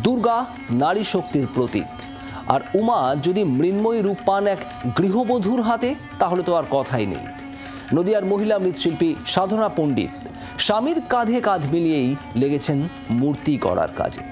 দুর্গা নারী শক্তির প্রতীক, আর উমা যদি মৃন্ময়ী রূপ পান এক গৃহবধূর হাতে তাহলে তো আর কথাই নেই। নদিয়ার মহিলা মৃৎশিল্পী সাধনা পণ্ডিত স্বামীর কাঁধে কাঁধ মিলিয়েই লেগেছেন মূর্তি গড়ার কাজে।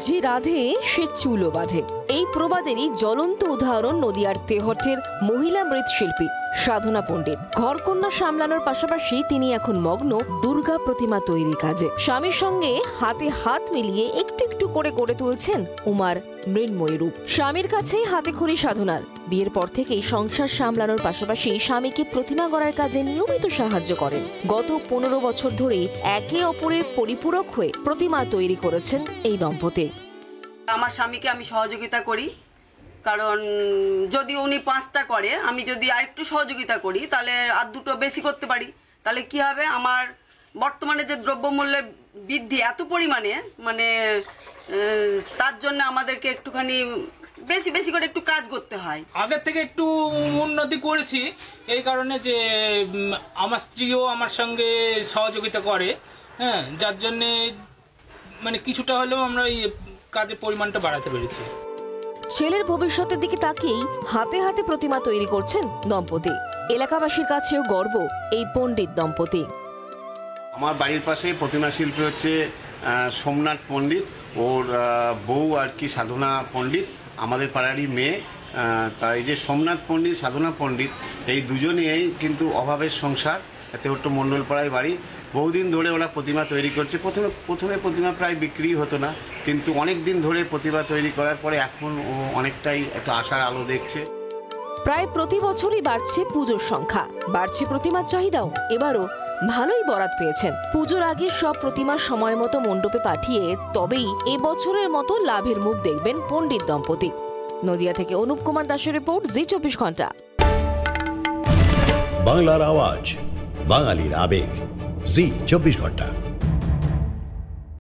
যে রাধে সে চুলো বাঁধে, এই প্রবাদেরই জ্বলন্ত উদাহরণ নদিয়ার তেহট্টের মহিলা মৃৎশিল্পী সাধনা পণ্ডিত। ঘরকন্যা সামলানোর পাশাপাশি তিনি এখন মগ্ন দুর্গা প্রতিমা তৈরি কাজে। স্বামীর সঙ্গে হাতে হাত মিলিয়ে একটু একটু করে গড়ে তুলছেন উমার মৃন্ময়ী রূপ। স্বামীর কাছেই হাতে খড়ি সাধনার। বিয়ের পর থেকেই সংসার সামলানোর পাশাপাশি স্বামীকে প্রতিমা গড়ার কাজে নিয়মিত সাহায্য করেন। গত 15 বছর ধরে একে অপরের পরিপূরক হয়ে প্রতিমা তৈরি করেছেন এই দম্পতি। আমার স্বামীকে আমি সহযোগিতা করি, কারণ যদি উনি 5টা করে, আমি যদি আরেকটু সহযোগিতা করি তাহলে আর 2টো বেশি করতে পারি। তাহলে কি হবে, আমার বর্তমানে যে দ্রব্যমূল্যের বৃদ্ধি এত পরিমাণে, মানে তার জন্য আমাদেরকে একটুখানি বেশি বেশি করে একটু কাজ করতে হয়। আগের থেকে একটু উন্নতি করেছি এই কারণে যে আমার স্ত্রীও আমার সঙ্গে সহযোগিতা করে, হ্যাঁ, যার জন্যে মানে কিছুটা হলেও আমরা এই কাজের পরিমাণটা বাড়াতে পেরেছি। ছেলের ভবিষ্যতের দিকে তাকিয়েই হাতে হাতে প্রতিমা তৈরি করছেন দম্পতি। এলাকাবাসীর কাছেও গর্ব এই পণ্ডিত দম্পতি। আমার বাড়ির পাশে প্রতিমা শিল্পী হচ্ছে সোমনাথ পণ্ডিত, ওর বউ আর কি সাধনা পণ্ডিত, আমাদের পাড়ারই মেয়ে। তাই যে সোমনাথ পণ্ডিত সাধনা পণ্ডিত এই দুজনেই কিন্তু অভাবের সংসার, তেহট্ট মণ্ডলপাড়ায় বাড়ি। বহুদিন ধরে ওরা প্রতিমা তৈরি করছে। প্রথমে প্রতিমা প্রায় বিক্রি হতো না, কিন্তু অনেক দিন ধরে প্রতিমা তৈরি করার পরে এখন ও অনেকটাই একটা আশার আলো দেখছে। প্রায় প্রতি বছরই বাড়ছে পুজোর সংখ্যা, বাড়ছে প্রতিমার চাহিদাও। এবারও ভালোই বরাত পেয়েছেন। পুজোর আগে সব প্রতিমা সময় মতো মণ্ডপে পাঠিয়ে তবেই এবছরের মতো লাভের মুখ দেখবেন পণ্ডিত দম্পতি। নদিয়া থেকে অনুপ কুমার দাসের রিপোর্ট, জি 24 ঘন্টা। বাংলার আওয়াজ, বাঙালির আবেগ, জি 24 ঘন্টা।